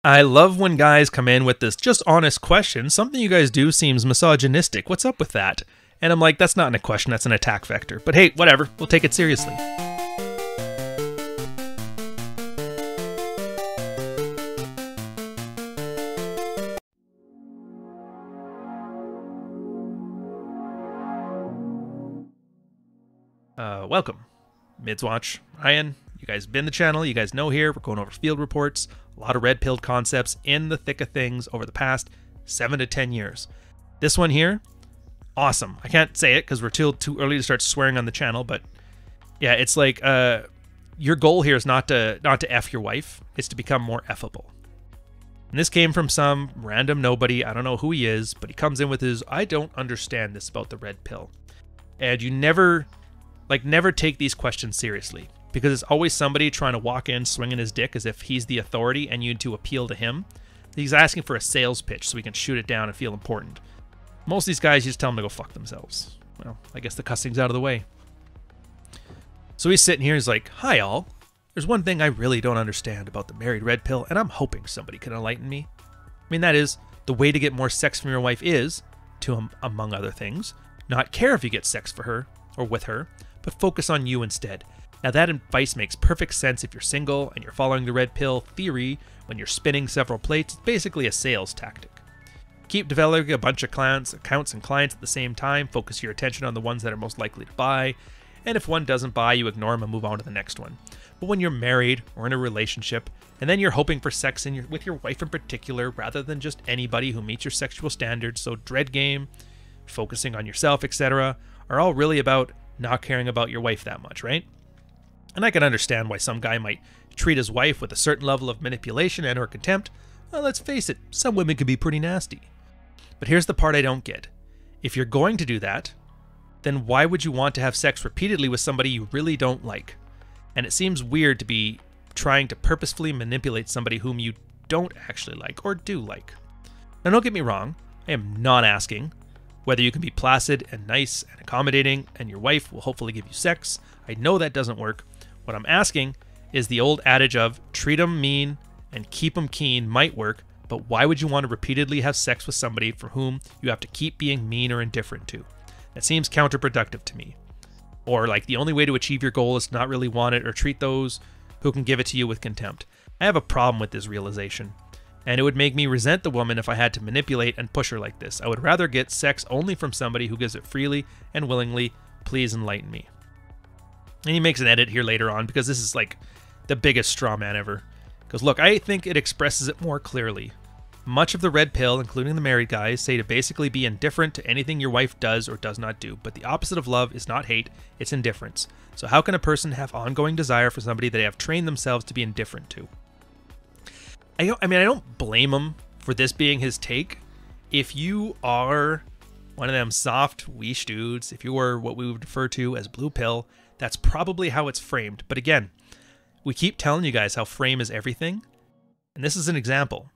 I love when guys come in with this just honest question. Something you guys do seems misogynistic. What's up with that? And I'm like, that's not a question, that's an attack vector. But hey, whatever, we'll take it seriously. Welcome. Midswatch, Ryan, you guys been the channel, you guys know here, we're going over field reports, a lot of red-pilled concepts in the thick of things over the past 7 to 10 years. This one here, awesome. I can't say it because we're too early to start swearing on the channel, but yeah, it's like your goal here is not to F your wife, it's to become more effable. And this came from some random nobody, I don't know who he is, but he comes in with his, I don't understand this about the red pill. And you never take these questions seriously, because it's always somebody trying to walk in swinging his dick as if he's the authority and you need to appeal to him. He's asking for a sales pitch so he can shoot it down and feel important. Most of these guys, you just tell them to go fuck themselves. Well, I guess the cussing's out of the way. So he's sitting here, he's like, hi all. There's one thing I really don't understand about the married red pill, and I'm hoping somebody can enlighten me. I mean, that is, the way to get more sex from your wife is to, among other things, not care if you get sex for her or with her, but focus on you instead. Now that advice makes perfect sense if you're single and you're following the red pill theory when you're spinning several plates. It's basically a sales tactic. Keep developing a bunch of accounts and clients at the same time. Focus your attention on the ones that are most likely to buy. And if one doesn't buy, you ignore them and move on to the next one. But when you're married or in a relationship, and then you're hoping for sex with your wife in particular, rather than just anybody who meets your sexual standards, so dread game, focusing on yourself, etc., are all really about not caring about your wife that much, right? And I can understand why some guy might treat his wife with a certain level of manipulation and or contempt. Well, let's face it, some women can be pretty nasty. But here's the part I don't get. If you're going to do that, then why would you want to have sex repeatedly with somebody you really don't like? And it seems weird to be trying to purposefully manipulate somebody whom you don't actually like or do like. Now don't get me wrong, I am not asking whether you can be placid and nice and accommodating and your wife will hopefully give you sex. I know that doesn't work. What I'm asking is the old adage of treat 'em mean and keep 'em keen might work, but why would you want to repeatedly have sex with somebody for whom you have to keep being mean or indifferent to? That seems counterproductive to me. Or like the only way to achieve your goal is to not really want it or treat those who can give it to you with contempt. I have a problem with this realization. And it would make me resent the woman if I had to manipulate and push her like this. I would rather get sex only from somebody who gives it freely and willingly. Please enlighten me. And he makes an edit here later on because this is like the biggest straw man ever. Because look, I think it expresses it more clearly. Much of the red pill, including the married guys, say to basically be indifferent to anything your wife does or does not do. But the opposite of love is not hate, it's indifference. So how can a person have ongoing desire for somebody that they have trained themselves to be indifferent to? I don't blame him for this being his take. If you are one of them soft, weesh dudes, if you are what we would refer to as blue pill, that's probably how it's framed. But again, we keep telling you guys how frame is everything. And this is an example.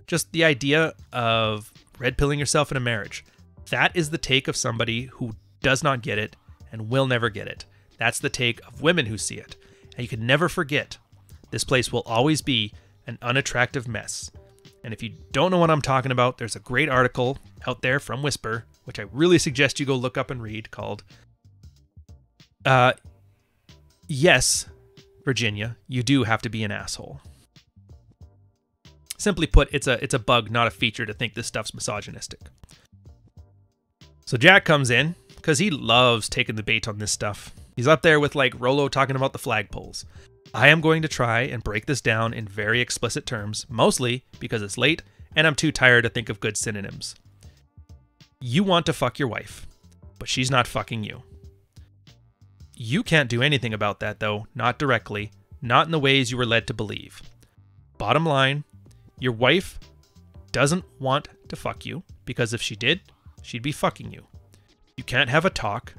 Just the idea of red pilling yourself in a marriage. That is the take of somebody who does not get it and will never get it. That's the take of women who see it. And you can never forget, this place will always be an unattractive mess. And if you don't know what I'm talking about, there's a great article out there from Whisper, which I really suggest you go look up and read, called Yes, Virginia, you do have to be an asshole. Simply put, it's a bug, not a feature, to think this stuff's misogynistic. So Jack comes in, because he loves taking the bait on this stuff. He's up there with like Rolo talking about the flagpoles. I am going to try and break this down in very explicit terms, mostly because it's late and I'm too tired to think of good synonyms. You want to fuck your wife, but she's not fucking you. You can't do anything about that though, not directly, not in the ways you were led to believe. Bottom line, your wife doesn't want to fuck you, because if she did, she'd be fucking you. You can't have a talk.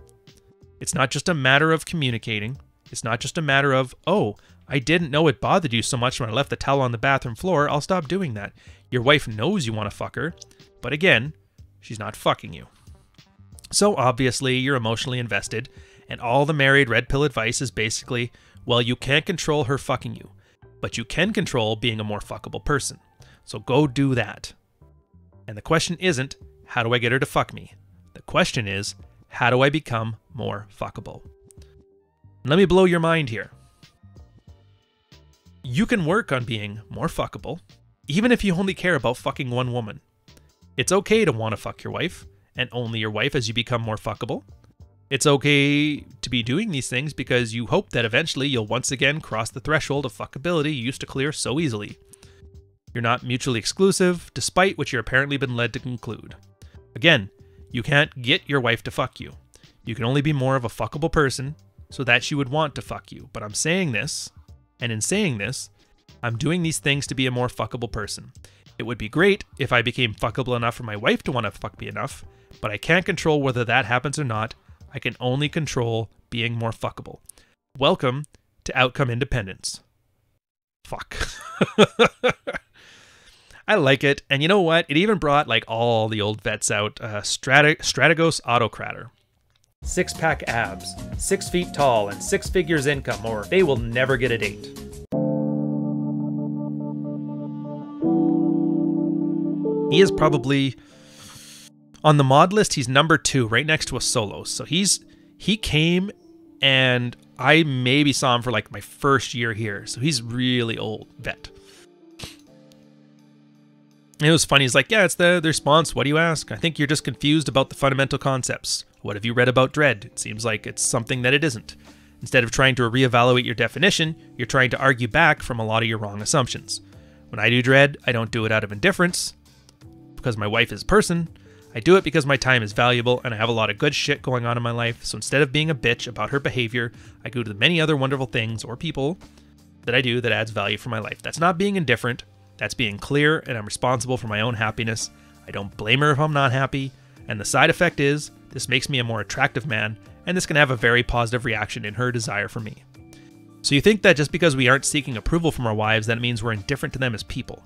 It's not just a matter of communicating. It's not just a matter of, oh, I didn't know it bothered you so much when I left the towel on the bathroom floor, I'll stop doing that. Your wife knows you want to fuck her, but again, she's not fucking you. So obviously you're emotionally invested, And all the married red pill advice is basically, well, you can't control her fucking you, but you can control being a more fuckable person. So go do that. And the question isn't, how do I get her to fuck me? The question is, how do I become more fuckable? And let me blow your mind here. You can work on being more fuckable, even if you only care about fucking one woman. It's okay to want to fuck your wife, and only your wife, as you become more fuckable. It's okay to be doing these things because you hope that eventually you'll once again cross the threshold of fuckability you used to clear so easily. You're not mutually exclusive, despite what you're apparently been led to conclude. Again, you can't get your wife to fuck you. You can only be more of a fuckable person so that she would want to fuck you. But I'm saying this, and in saying this, I'm doing these things to be a more fuckable person. It would be great if I became fuckable enough for my wife to want to fuck me enough, but I can't control whether that happens or not. I can only control being more fuckable. Welcome to outcome independence. Fuck. I like it. And you know what? It even brought like all the old vets out. Strategos Autocrator. 6-pack abs, 6 feet tall, and 6 figures income, or they will never get a date. He is probably... on the mod list, he's number 2, right next to a Solos. So he came, and I maybe saw him for like my first year here. So he's really old vet. And it was funny. He's like, yeah, it's the response. What do you ask? I think you're just confused about the fundamental concepts. What have you read about dread? It seems like it's something that it isn't. Instead of trying to reevaluate your definition, you're trying to argue back from a lot of your wrong assumptions. When I do dread, I don't do it out of indifference because my wife is a person. I do it because my time is valuable and I have a lot of good shit going on in my life. So instead of being a bitch about her behavior, I go to the many other wonderful things or people that I do that adds value for my life. That's not being indifferent. That's being clear, and I'm responsible for my own happiness. I don't blame her if I'm not happy. And the side effect is, this makes me a more attractive man, and this can have a very positive reaction in her desire for me. So you think that just because we aren't seeking approval from our wives, that it means we're indifferent to them as people.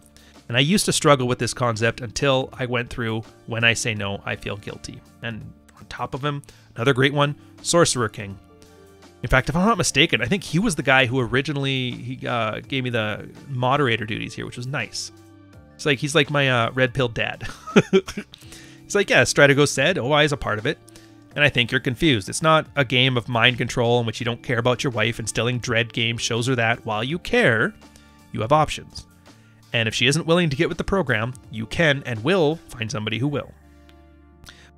And I used to struggle with this concept until I went through When I Say No, I Feel Guilty. And on top of him, another great one, Sorcerer King. In fact, if I'm not mistaken, I think he was the guy who originally gave me the moderator duties here, which was nice. It's like he's like my red pill dad. He's like, yeah, Strategos said, OI is a part of it. And I think you're confused. It's not a game of mind control in which you don't care about your wife. Instilling dread game shows her that while you care, you have options. And if she isn't willing to get with the program, you can and will find somebody who will.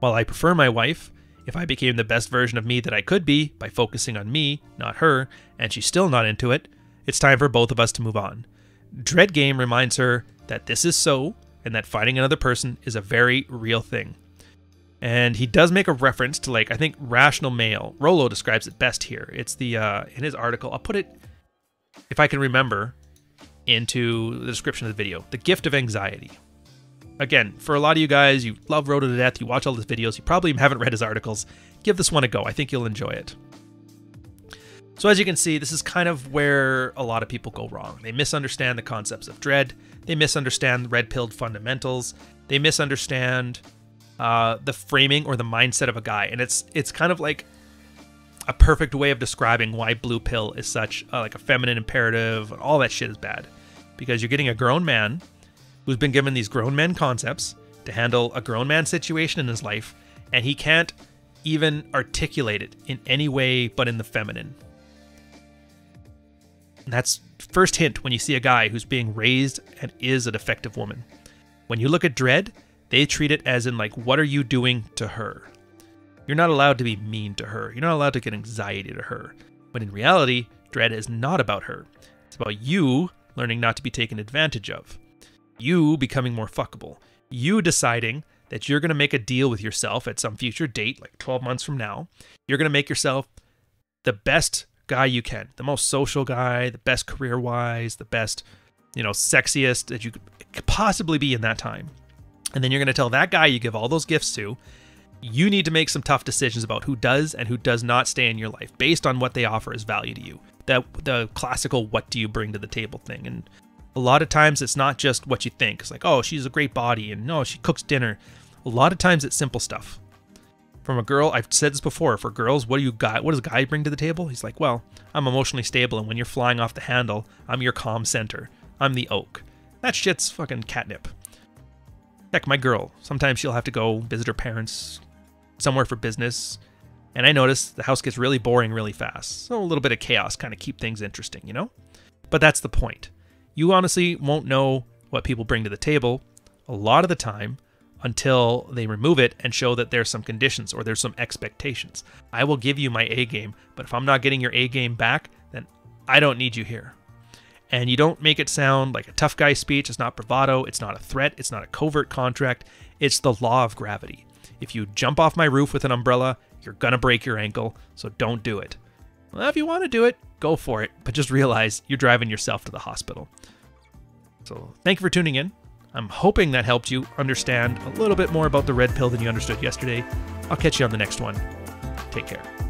While I prefer my wife, if I became the best version of me that I could be by focusing on me, not her, and she's still not into it, it's time for both of us to move on. Dread Game reminds her that this is so, and that finding another person is a very real thing. And he does make a reference to, like, I think Rational Male. Rolo describes it best here. It's the, in his article, I'll put it, if I can remember, into the description of the video. The Gift of Anxiety. Again, for a lot of you guys, you love Roto to death, you watch all his videos, you probably haven't read his articles. Give this one a go. I think you'll enjoy it. So as you can see, this is kind of where a lot of people go wrong. They misunderstand the concepts of dread. They misunderstand red-pilled fundamentals. They misunderstand the framing or the mindset of a guy. And it's kind of like a perfect way of describing why blue pill is such like a feminine imperative. All that shit is bad. Because you're getting a grown man who's been given these grown men concepts to handle a grown man situation in his life, and he can't even articulate it in any way but in the feminine. And that's first hint when you see a guy who's being raised and is a defective woman. When you look at dread, they treat it as in like, what are you doing to her? You're not allowed to be mean to her. You're not allowed to get anxiety to her. But in reality, dread is not about her. It's about you learning not to be taken advantage of. You becoming more fuckable. You deciding that you're going to make a deal with yourself at some future date, like 12 months from now. You're going to make yourself the best guy you can. The most social guy, the best career-wise, the best, sexiest that you could possibly be in that time. And then you're going to tell that guy you give all those gifts to, you need to make some tough decisions about who does and who does not stay in your life based on what they offer as value to you. The classical what do you bring to the table thing. And a lot of times it's not just what you think. It's like, oh, she's a great body, and no, she cooks dinner. A lot of times it's simple stuff. From a girl, I've said this before, for girls, what does a guy bring to the table? He's like, well, I'm emotionally stable, and when you're flying off the handle, I'm your calm center. I'm the oak. That shit's fucking catnip. Heck, my girl, sometimes she'll have to go visit her parents somewhere for business, and I notice the house gets really boring really fast. So a little bit of chaos kind of keep things interesting, you know? But that's the point. You honestly won't know what people bring to the table a lot of the time until they remove it and show that there's some conditions or there's some expectations. I will give you my A game, but if I'm not getting your A game back, then I don't need you here. And you don't make it sound like a tough guy speech. It's not bravado. It's not a threat. It's not a covert contract. It's the law of gravity. If you jump off my roof with an umbrella, you're gonna break your ankle, so don't do it. Well, if you want to do it, go for it, but just realize you're driving yourself to the hospital. So thank you for tuning in. I'm hoping that helped you understand a little bit more about the red pill than you understood yesterday. I'll catch you on the next one. Take care.